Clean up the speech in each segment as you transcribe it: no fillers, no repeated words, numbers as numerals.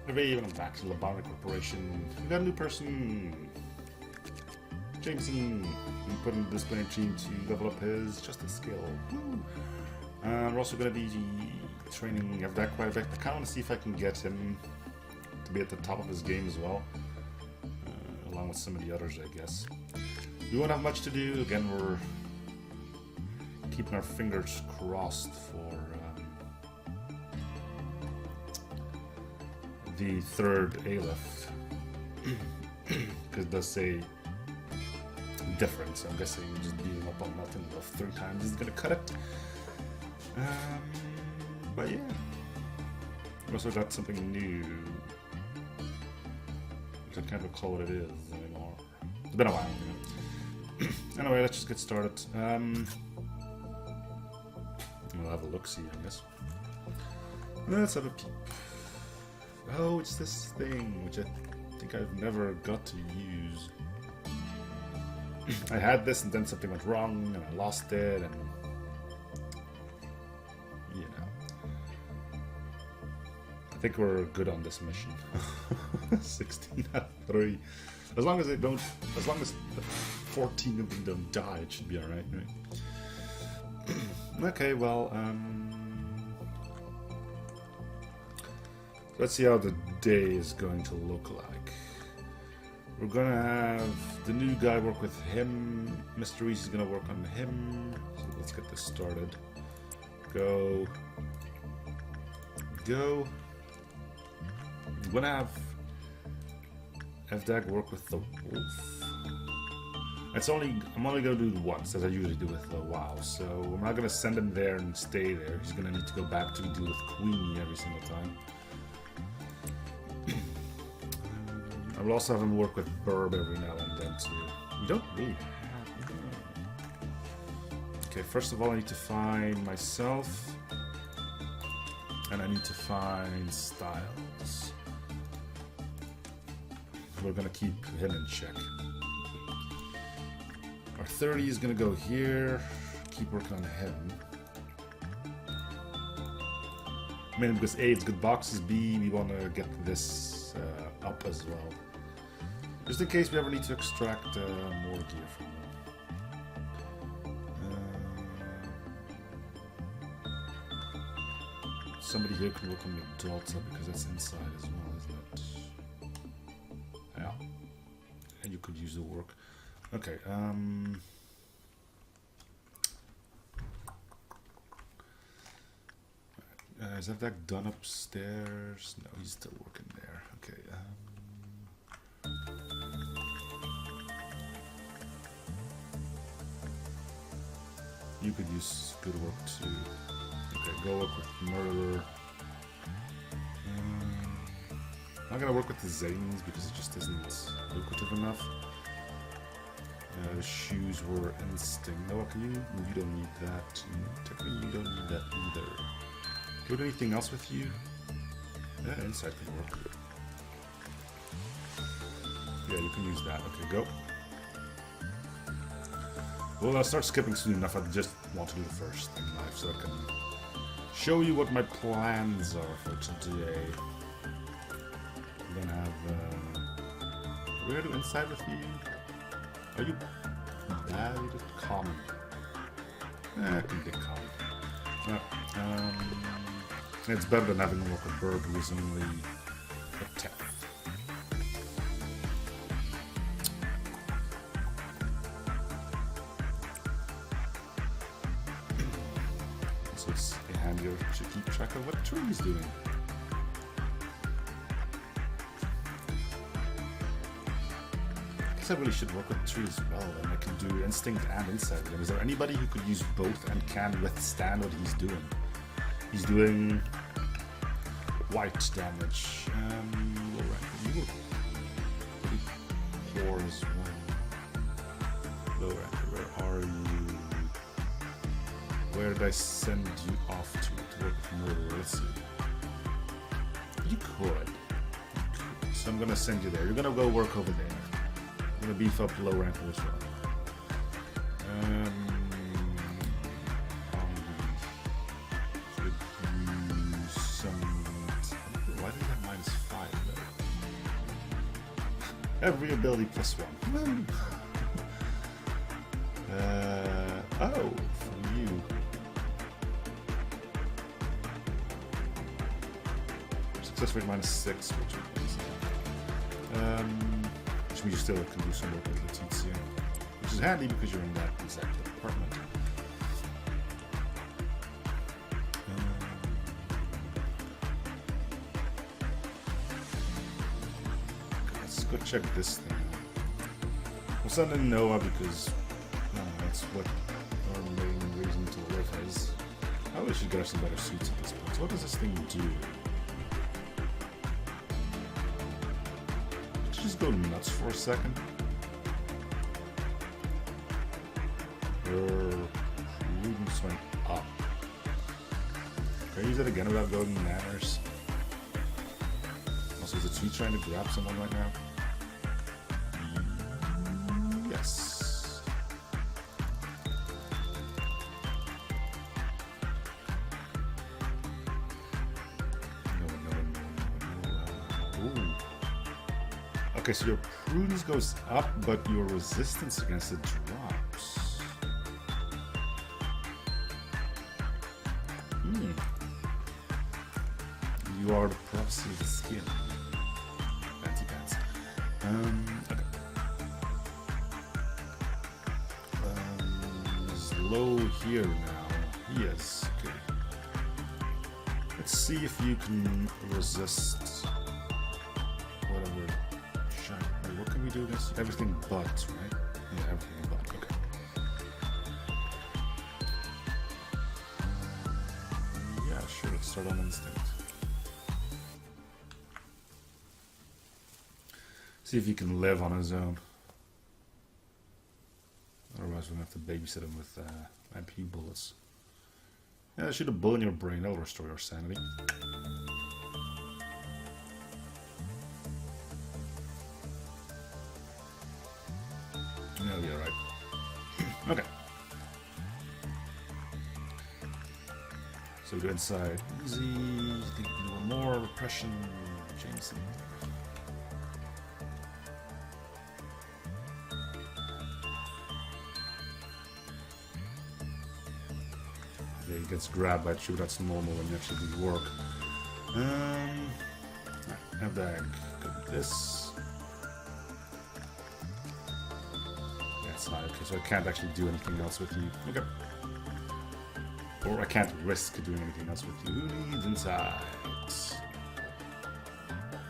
Hey, welcome back to Lobotomy Corporation. We got a new person, Jameson. We put in the display team to level up his justice skill. Woo. We're also going to be training that quite a bit. I kind of want to see if I can get him to be at the top of his game as well, along with some of the others, I guess. We won't have much to do. Again, we're keeping our fingers crossed for the third Aleph, because it does say different, so I'm guessing just beating up on nothing enough 3 times is gonna cut it. But yeah, we also got something new, which I can't recall what it is anymore. It's been a while, you know. Anyway, let's just get started. We'll have a look-see, I guess. Let's have a peep. Oh, it's this thing, which I think I've never got to use. I had this and then something went wrong and I lost it, and you know. I think we're good on this mission. 16 out of 3. As long as 14 of them don't die, it should be alright, right? Okay, well, let's see how the day is going to look like. We're gonna have the new guy work with him. Mr. Reese is gonna work on him. So let's get this started. Go. Go. I'm gonna have FDAG work with the wolf. I'm only gonna do it once, as I usually do with the WoW. So I'm not gonna send him there and stay there. He's gonna need to go back to deal with Queenie every single time. I will also have him work with Burb every now and then too. You don't really. Okay, first of all, I need to find myself, and I need to find Styles. We're gonna keep him in check. Our 30 is gonna go here. Keep working on him. Mainly because A, it's good boxes. B, we want to get this up as well. Just in case we ever need to extract more gear from them. Somebody here can work on the Delta because that's inside as well, isn't it? Yeah. And you could use the work. Okay, is that done upstairs? No, he's still working there. Okay, you could use good work too. Okay, go work with Murderer. I'm not gonna work with the Zanes because it just isn't lucrative enough. Shoes were instinct. No, can you? You don't need that. Technically, you don't need that either. Can we do anything else with you? Yeah, inside can work. Yeah, you can use that. Okay, go. Well, I'll start skipping soon enough. I just want to do the first thing live so I can show you what my plans are for today. I'm gonna have. We're gonna do inside with you. Are you bad? You're just common. I can get common. Yeah, it's better than having to work with Bird, who is only a 10th. So it's handier to keep track of what Tree is doing. I really should work with Tree as well, and I can do Instinct and Insight with him. Is there anybody who could use both and can withstand what he's doing? He's doing white damage. Low rank. You were pretty poor as well. Low rank, where are you? Where did I send you off to work with Murder? Let's see. You could. So I'm gonna send you there. You're gonna go work over there. I'm gonna beef up low rank as well. Could use some. Why do we have -5? Every ability +1. Woo! Oh, from you. Success rate -6, which means you still can do some work with the TTC, which is handy because you're in that exact department. Let's go check this thing. We'll send in Noah because that's what our main reason to live is. I wish should get us some better suits at this point. So what does this thing do? Just go nuts for a second. Her prudence went up. Can I use it again without going manners? Also, is the tree trying to grab someone right now? Yes. No. Ooh. Okay, so your prudence goes up, but your resistance against it drops. You are the prophecy of the skin. Fancy pants. Okay. He's low here now. Yes, okay. Let's see if you can resist whatever. What can we do against everything but, right? Yeah, everything but, okay. Yeah, sure, let's start on instinct. See if he can live on his own. Otherwise we'll have to babysit him with MP bullets. Yeah, shoot a bullet in your brain, that'll restore your sanity. Oh, yeah, right. Okay. So we go inside. Easy. Think we want more repression. Jameson. Yeah, he gets grabbed by a tree. That's normal when you actually do work. Have that. Go with this. Okay, so I can't actually do anything else with you. Okay. Or I can't risk doing anything else with you. Who needs inside?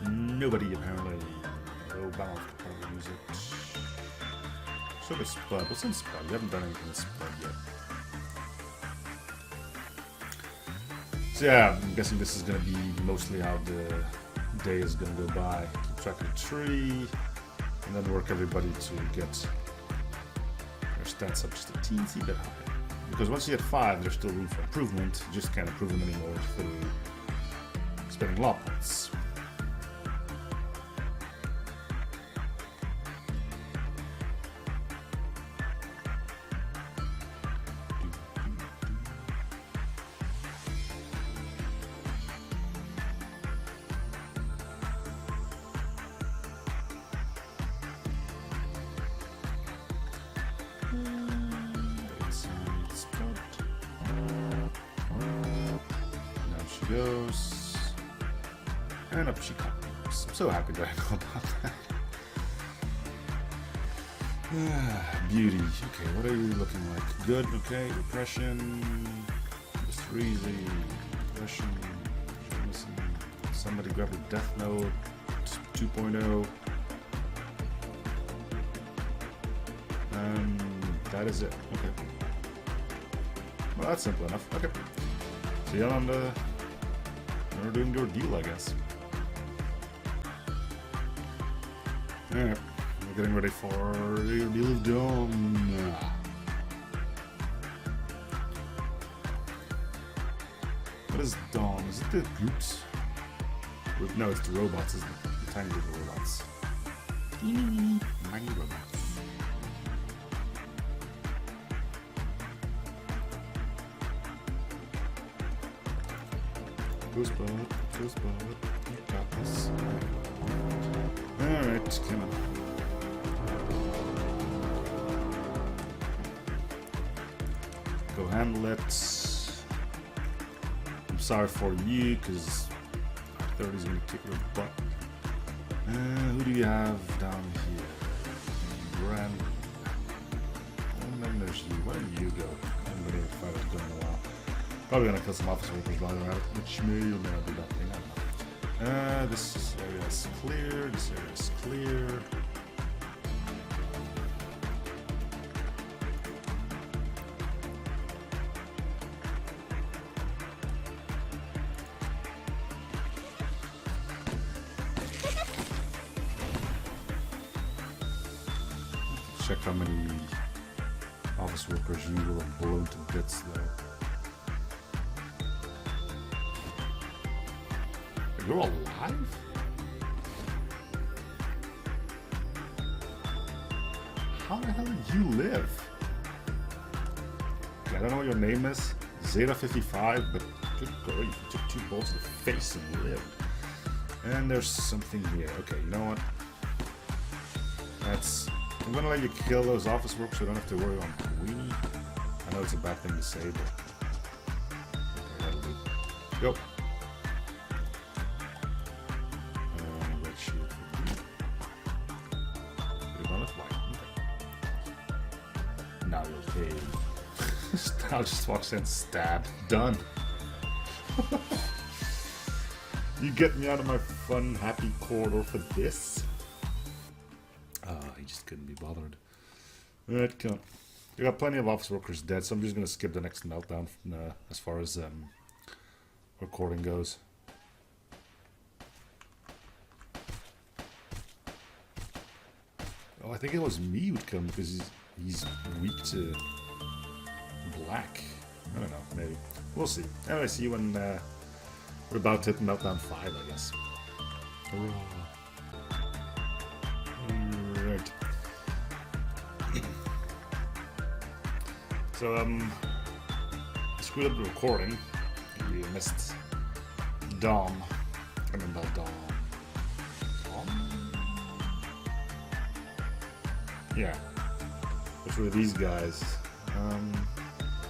Nobody, apparently. Oh, Balance could probably use it. So the Spud. What's in Spud? We haven't done anything with Spud yet. So yeah, I'm guessing this is going to be mostly how the day is going to go by. Keep track of the tree, and then work everybody to get stats up just a teensy bit higher. Because once you get 5, there's still room for improvement. You just can't improve them anymore through spending law points. Goes and up she comes. I'm so happy that I know about that. Beauty. Okay, what are you looking like? Good. Okay, repression. Mr. Easy. Repression. Somebody grab a death note. 2.0. That is it. Okay. Well, that's simple enough. Okay. See you on the. We're doing your deal, I guess. Alright, we're getting ready for your deal of dawn. What is dawn? Is it the groups? No, it's the robots, isn't it? The tiny little robots. Tiny robots. Goosebud, you got this. Alright, come on. handle it. I'm sorry for you, because 30 is going to kick your butt. Who do you have down here? Brand. And then there's you. Where do you go? I'm going to fight it going a while. Probably going to kill some office workers while they're at it, which may or may not be that thing. I don't know. This area is clear. This area is clear. Check how many office workers you will have blown to bits though. You're alive? How the hell did you live? I don't know what your name is, Ep45, but good grief, you took 2 bolts to the face and lived. And there's something here. Okay, you know what? I'm gonna let you kill those office workers so I don't have to worry on Queenie. I know it's a bad thing to say, but okay, that'll do. Go. Red shield for you. You're gonna fly. Okay. Now you're okay. I'll just walk in, stab. Done. You get me out of my fun, happy corridor for this? He just couldn't be bothered. Alright, come on. We got plenty of office workers dead, so I'm just gonna skip the next meltdown from, as far as recording goes. Oh, I think it was me who'd come because he's weak to black. I don't know, maybe. We'll see. Anyway, see you when we're about to hit meltdown 5, I guess. Hurrah. Right. So, I screwed up the recording. We missed Dom. I remember Dom. Dom? Yeah. Which were these guys?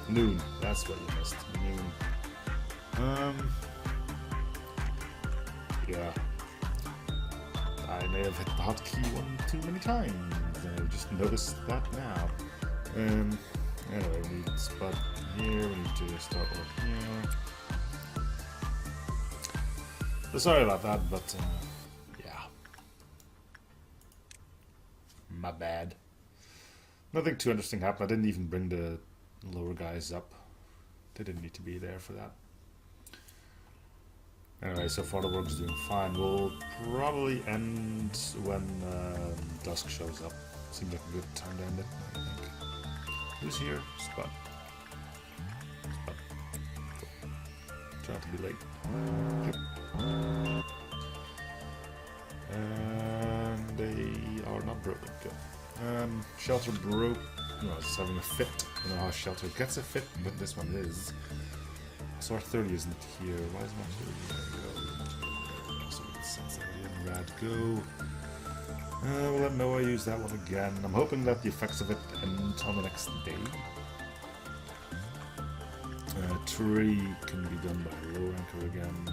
Noon. That's what you missed. Noon. Yeah. I may have hit the hotkey one too many times, and I just noticed that now. Anyway, we need a spot here, we need to start over here. So sorry about that, but yeah. My bad. Nothing too interesting happened. I didn't even bring the lower guys up. They didn't need to be there for that. Anyway, so far the work's doing fine. We'll probably end when dusk shows up. Seems like a good time to end it, I think. Who's here? Spot. Spot. Try not to be late. And they are not broken. Good. Shelter broke. No, it's having a fit. I don't know how shelter gets a fit, but this one is. So our 30 isn't here. Why is my 30? There we go. So since I rad go. We'll let Noah use that one again. I'm hoping that the effects of it end on the next day. Tree can be done by low anchor again.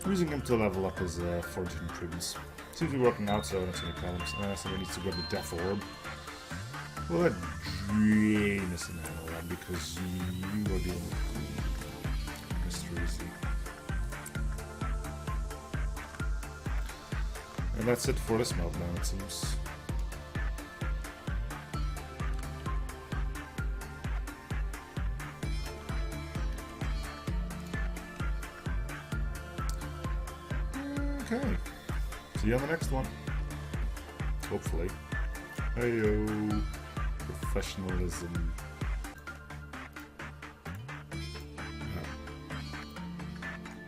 Using him to level up his fortune improvements. Seems to be working out, so that's any problems. So we need to go to the Death Orb. We'll let Jameson handle that because you are dealing with mysteries. And that's it for this meltdown, it seems. Okay. See you on the next one. Hopefully. Heyo. Professionalism.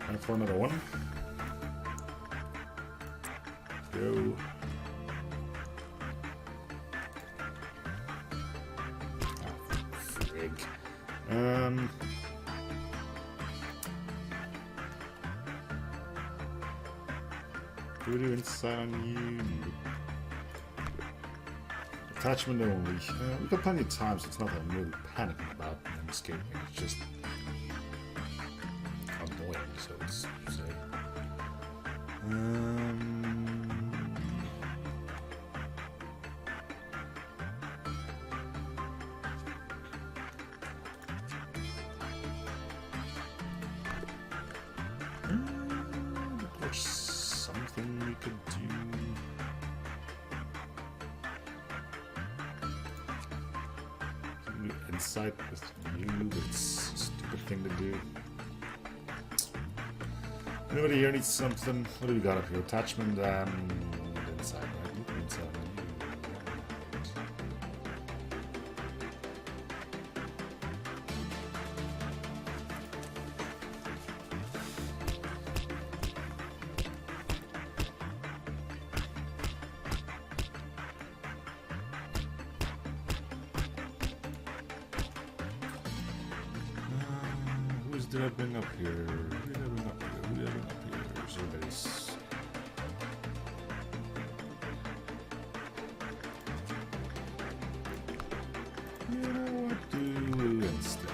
And for another one. Go. Oh, frig. Do we do inside on you? Attachment only. We've got plenty of time, so it's not that I'm really panicking about them escaping. It's just annoying, so let's say. There's something we could do. Insight with you, it's a stupid thing to do. Anybody here needs something? What do we got up here? Attachment and insight, right? Look at inside. Did I bring up here? Who did I bring up here? Who did I bring up here? Surveys. You know what? Do instead.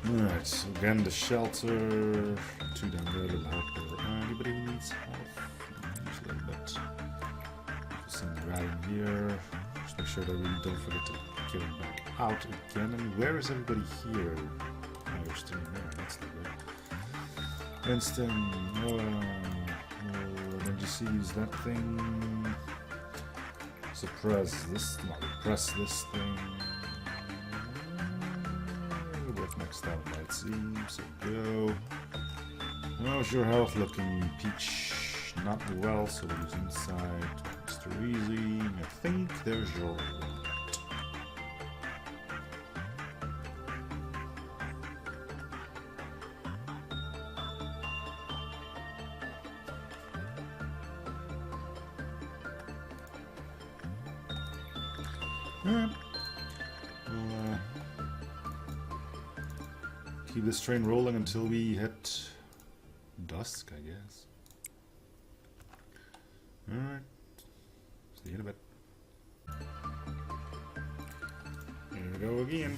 Alright, so again, the shelter. 2 down there, little helper. Anybody who needs help? Usually a bit. Send the rat in here. Just make sure that we don't forget to get him back out again. And where is everybody here? Oh, you're still in there. That's not good. Winston. Then just use that thing. Suppress this. No, press this thing. What next time might seem. So go. How's your health looking, Peach? Not well, so we'll use inside. Mr. Easy. I think there's your Alright. We'll keep this train rolling until we hit dusk, I guess. Alright. See you in a bit. Here we go again.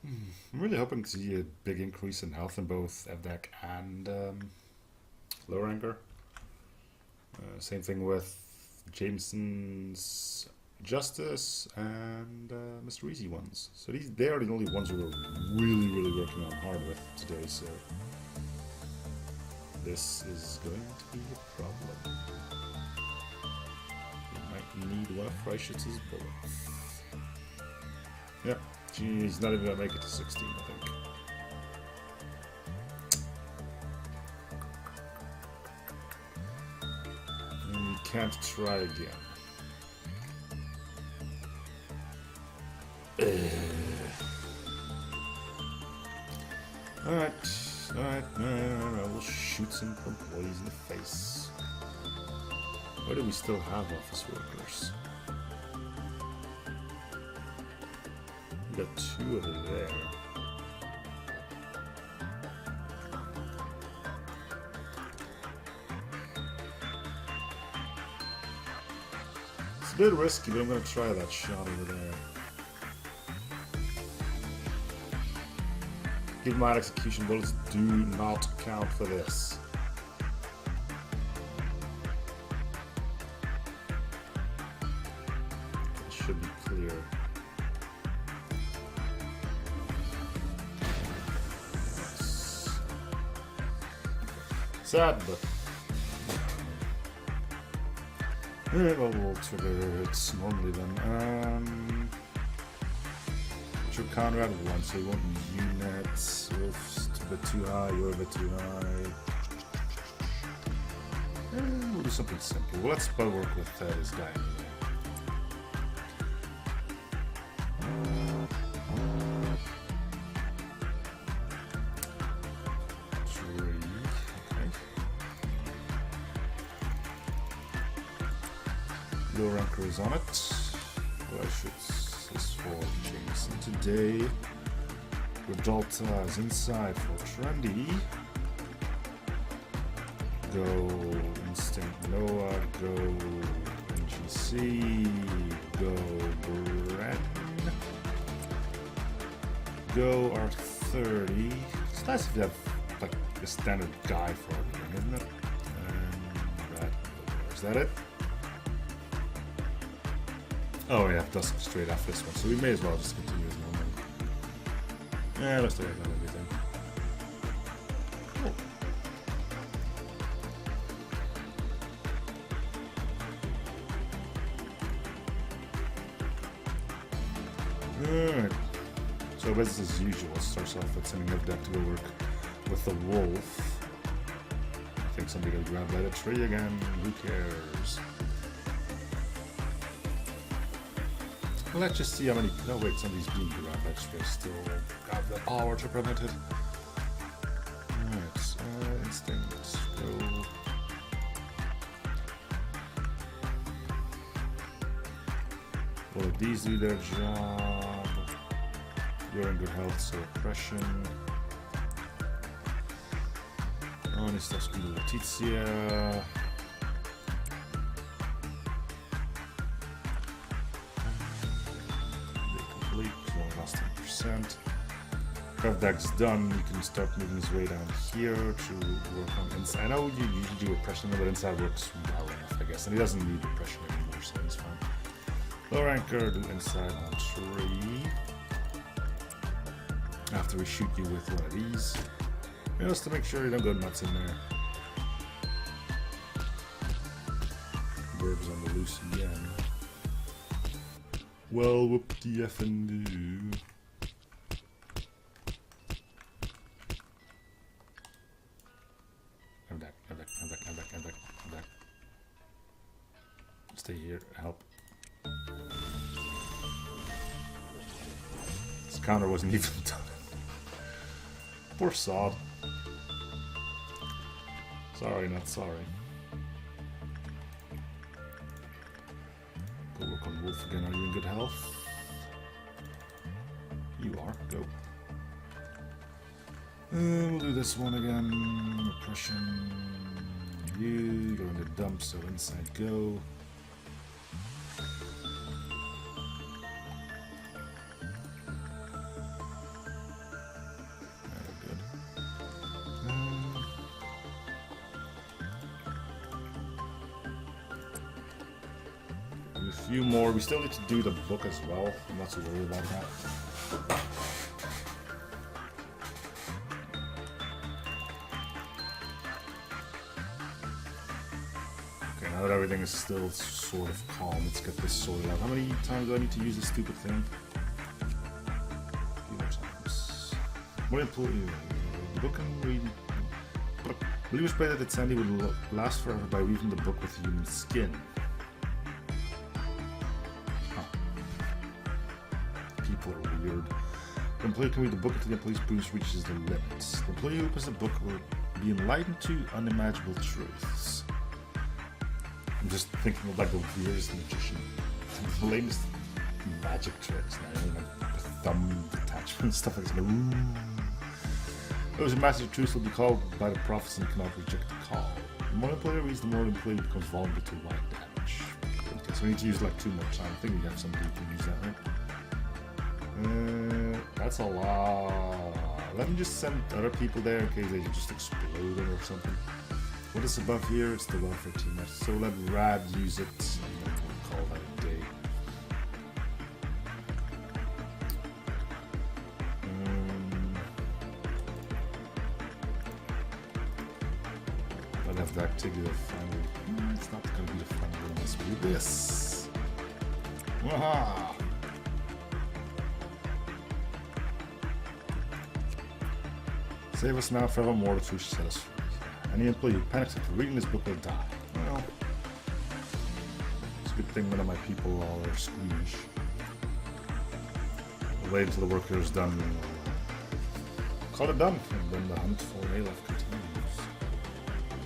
I'm really hoping to see a big increase in health in both FDAC and lower anchor. Same thing with Jameson's Justice and Mr. Easy ones. So they are the only ones who we're really working on hard with today, so this is going to be a problem. We might need one of Freischütz's bullets. Yep, he's not even gonna make it to 16, I think. And we can't try again. Alright, we'll shoot some employees in the face. Why do we still have office workers? We got 2 over there. It's a bit risky, but I'm gonna try that shot over there. Give my execution bullets do not count for this. It should be clear. Yes. Sad, but alright, well, we'll trigger it normally then. Your Conrad 1, so you won't use units. Wolf's a bit too high, you're a bit too high. We'll do something simple. Well, let's work with this guy anyway. Okay. Low ranker is on it. Well, I should this for change. And today, Rodolta is inside for Trendy. Go Instinct Noah, go NGC, go Bren, go R30. It's nice if you have like a standard guy for everything, isn't it? And that, is that it? Oh yeah, Dusk straight after this one, so we may as well just continue as normal. Yeah, let's take out everything. Alright. So business as usual, starts off with sending Deck to go work with the wolf. I think somebody got grabbed by the tree again, who cares? Well, let's just see how many. No, wait, somebody's being grabbed by the tree. Still have the power to prevent it. Alright, instinct, go. Well, these do their job. You're in good health, so oppression. On is stuff's going to Letizia. Complete, only lost 10%. Deck's done, you can start moving his way down here to work on inside. I know you usually do oppression, but inside works well enough, I guess. And he doesn't need oppression anymore, so it's fine. Low ranker, do inside on tree. After we shoot you with one of these. Just to make sure you don't go nuts in there. Burbs on the loose again. Well, whoop the effing do. I'm back. Stay here, help. This counter wasn't even done. Poor sod. Sorry, not sorry. Go work on Wolf again. Are you in good health? You are. Go. We'll do this one again. Oppression. You go in the dump, so inside go. A few more. We still need to do the book as well. I'm not so worried about that. Okay, now that everything is still sort of calm, let's get this sorted out. How many times do I need to use this stupid thing? A few more times. What employee? The book and read. Believers pray that its sanity would last forever by weaving the book with human skin. People are weird. The employee can read the book until the employee's boost reaches the limits. The employee who opens the book will be enlightened to unimaginable truths. I'm just thinking of like the weirdest magician. The latest magic tricks now, like the thumb attachment and stuff like that. Those who master truths will be called by the prophets and cannot reject the call. The more the employee reads, the more the employee becomes vulnerable to light damage. Okay, so we need to use like 2 more times. I think we have somebody who can use that, right? That's a lot. Let me just send other people there in case they just explode or something. What is above here? It's the welfare team. So let Rad use it, and then we'll call that a day. I'll have that to be the final. It's not going to be the final unless we do this. Waha! Save us now, forevermore, the truth set us free. Any employee who panics after reading this book will die. Well, it's a good thing none of my people are squeamish. We'll wait until the worker is done and we'll call it done, and then the hunt for Aleph continues.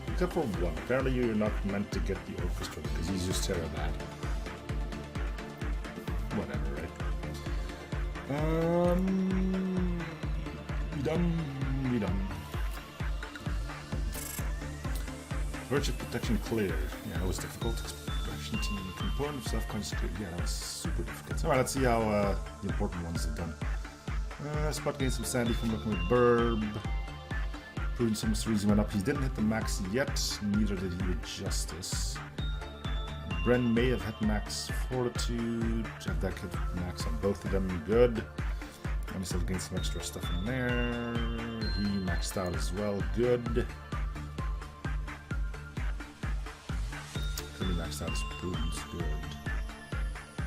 Except for one. Apparently you're not meant to get the orchestra because he's just terrible bad. Whatever, right? Be done. Virtue protection cleared. Yeah, that was difficult. Expression team component of self-conscious cleared. Yeah, that was super difficult. Alright, let's see how the important ones are done. Spot gained some sanity from working with Burb. Prudence some mysteries went up. He didn't hit the max yet, neither did he with Justice. Bren may have hit max Fortitude. Jeff Deck hit max on both of them. Good. And he still gained some extra stuff in there. He maxed out as well. Good. Clearly maxed out his Prudence. Good.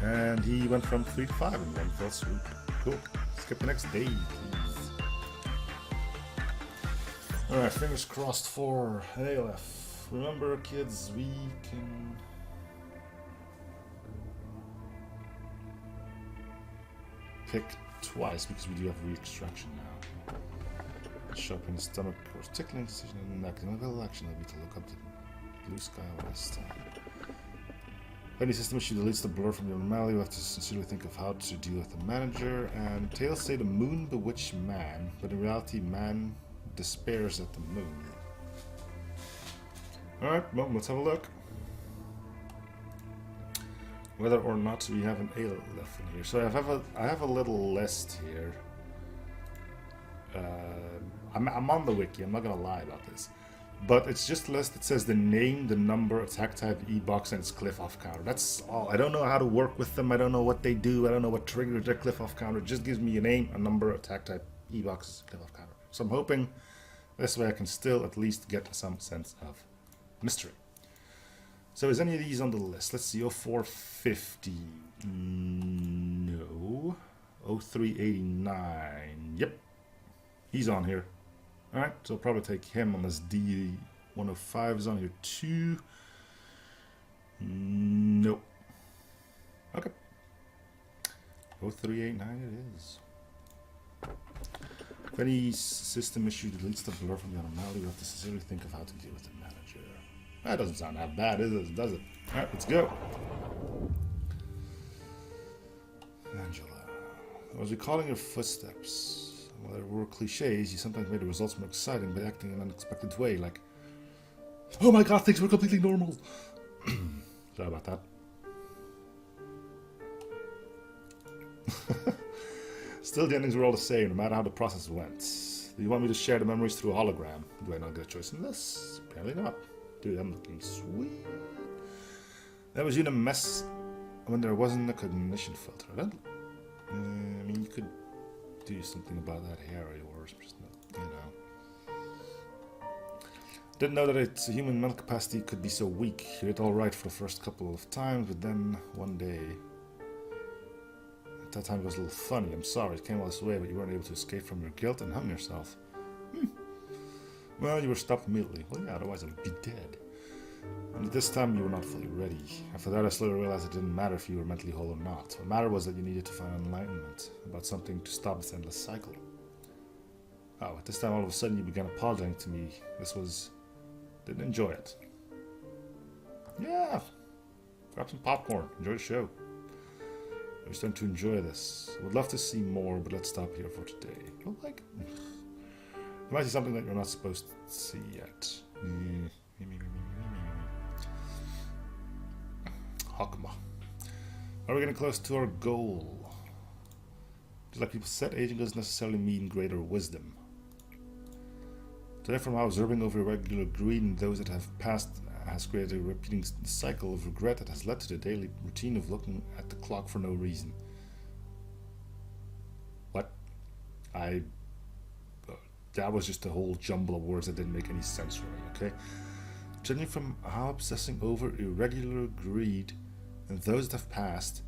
And he went from 3 to 5 in one fell swoop. Cool. Skip the next day, please. Alright, fingers crossed for ALF. Remember, kids, we can... pick twice because we do have re-extraction now. Sharpen the stomach or tickling decision in the neck. The only available action will be to look up the blue sky west. Any system issue deletes the blur from your anomaly. You have to sincerely think of how to deal with the manager. And Tales say the moon bewitched man, but in reality, man despairs at the moon. Alright, well, let's have a look. Whether or not we have an ale left in here. So I have a little list here. I'm on the wiki, I'm not gonna lie about this. But it's just a list that says the name, the number, attack type, E-box, and its cliff off counter. That's all. I don't know how to work with them, I don't know what they do, I don't know what triggers their cliff off counter. It just gives me a name, a number, attack type, E-box, cliff off counter. So I'm hoping this way I can still at least get some sense of mystery. So is any of these on the list? Let's see, 0450. No. 0389. Yep. He's on here. Alright, so I'll probably take him unless D105 is on here too. Nope. Okay. 0389 it is. If any system issue deletes the blur from the anomaly, we have to sincerely think of how to deal with the manager. That doesn't sound that bad, does it? Alright, let's go. Angela. I was recalling your footsteps. While there were cliches, you sometimes made the results more exciting by acting in an unexpected way, like, oh my god, things were completely normal. Sorry about that. Still, the endings were all the same, no matter how the process went. Do you want me to share the memories through a hologram? Do I not get a choice in this? Apparently not. Dude, I'm looking sweet. That was you in a mess when there wasn't a cognition filter. I mean, you could do something about that hair of yours, just not, you know. Didn't know that its human mental capacity could be so weak. You did all right for the first couple of times, but then one day, at that time it was a little funny. I'm sorry, it came all this way, but you weren't able to escape from your guilt and hung yourself. Well, you were stopped immediately. Well, yeah, otherwise I would be dead. And at this time, you were not fully ready. After that, I slowly realized it didn't matter if you were mentally whole or not. What mattered was that you needed to find enlightenment about something to stop this endless cycle. Oh, at this time, all of a sudden, you began apologizing to me. Didn't enjoy it. Yeah, grab some popcorn. Enjoy the show. We're starting to enjoy this. Would love to see more, but let's stop here for today. Well, like, it might be something that you're not supposed to see yet. Hakma. Are we getting close to our goal? Just like people said, aging doesn't necessarily mean greater wisdom. Today, from our observing over irregular greed and those that have passed has created a repeating cycle of regret that has led to the daily routine of looking at the clock for no reason. What? That was just a whole jumble of words that didn't make any sense for me, okay? Judging from how obsessing over irregular greed and those that have passed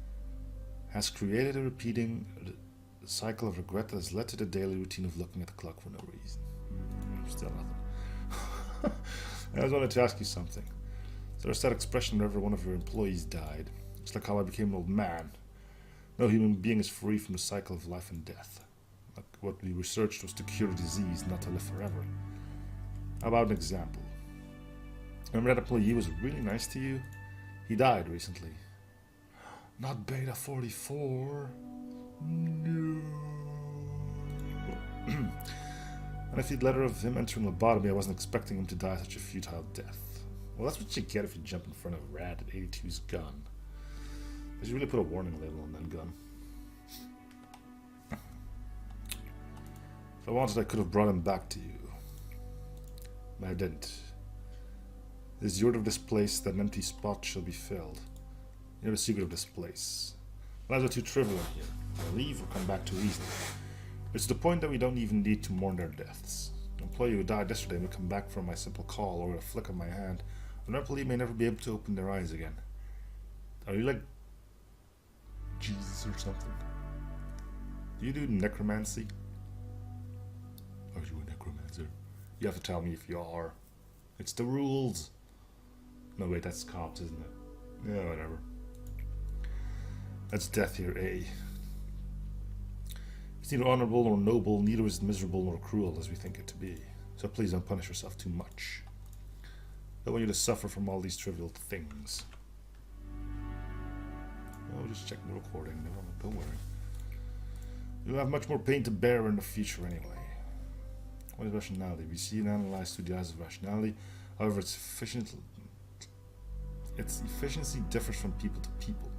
has created a repeating cycle of regret that has led to the daily routine of looking at the clock for no reason. Still nothing. I just wanted to ask you something. So there's that expression whenever one of your employees died. It's like how I became an old man. No human being is free from the cycle of life and death. Like what we researched was to cure disease, not to live forever. How about an example? Remember that employee was really nice to you? He died recently. Not Beta 44. No. And if you'd letter of him entering Lobotomy, I wasn't expecting him to die such a futile death. Well, that's what you get if you jump in front of Rad at 82's gun. They should really put a warning label on that gun. If I wanted, I could have brought him back to you. But I didn't. It is the order of this place that an empty spot shall be filled. You know the secret of this place. Lives are too trivial in here. They'll leave or come back too easily. It's to the point that we don't even need to mourn their deaths. An employee who died yesterday may come back from my simple call or a flick of my hand. An employee may never be able to open their eyes again. Are you like Jesus or something? Do you do necromancy? Are you a necromancer? You have to tell me if you are. It's the rules. No, wait, that's cops, isn't it? Yeah, whatever. That's death here, eh? It's neither honorable nor noble, neither is it miserable nor cruel as we think it to be. So please don't punish yourself too much. I don't want you to suffer from all these trivial things. Oh, just checking the recording. No, don't worry. You'll have much more pain to bear in the future anyway. What is rationality? We see and analyze through the eyes of rationality. However, its efficiency differs from people to people.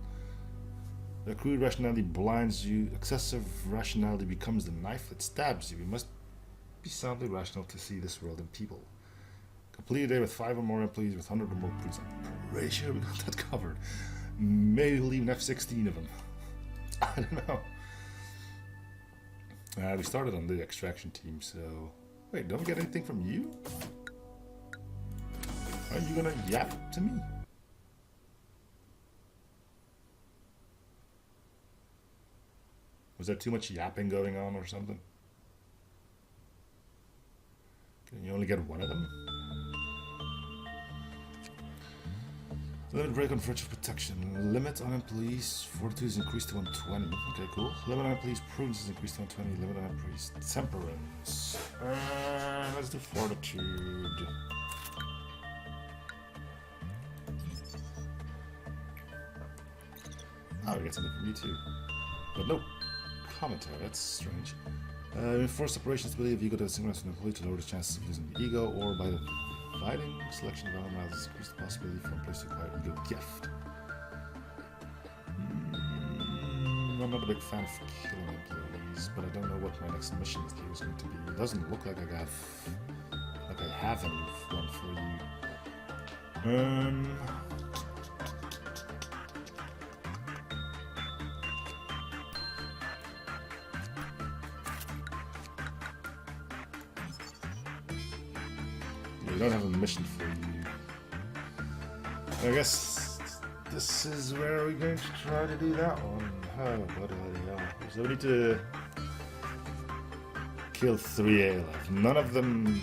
The crude rationality blinds you. Excessive rationality becomes the knife that stabs you. We must be soundly rational to see this world in people. Complete a day with 5 or more employees with 100 or more crews. I'm pretty sure we got that covered. Maybe we'll leave an F-16 of them. I don't know. We started on the extraction team, so... Wait, don't we get anything from you? Are you gonna yap to me? Was there too much yapping going on or something? Can you only get one of them? Limit break on friendship protection. Limit on employees fortitude is increased to 120. Okay, cool. Limit on employees prudence is increased to 120. Limit on employees temperance. Let's do fortitude. Oh, we get something from you too. But no commentary, that's strange. Enforced operations ability of ego to synchronize an employee to lower the chances of losing the ego, or by dividing selection of animals increase the possibility for a place to acquire ego gift. I'm not a big fan of killing employees, but I don't know what my next mission with you is going to be. It doesn't look like I have any one for you. We don't have a mission for you. I guess this is where we're going to try to do that one. Oh, bloody hell. So we need to kill 3 ALF. None of them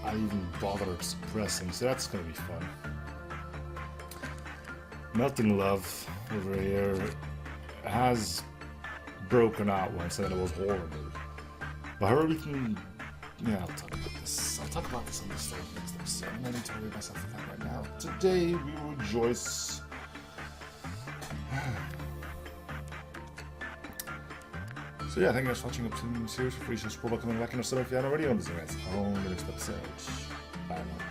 I even bother suppressing, so that's going to be fun. Melting Love over here has broken out once and it was horrible. But her we can... Yeah, I'll talk about this. I'll talk about this on the story next episode. I'm not going to worry myself with that right now. Today we rejoice. So yeah, thank you guys for watching up to series for free. So support by coming back and if you haven't already on this event. On the next episode. Bye now.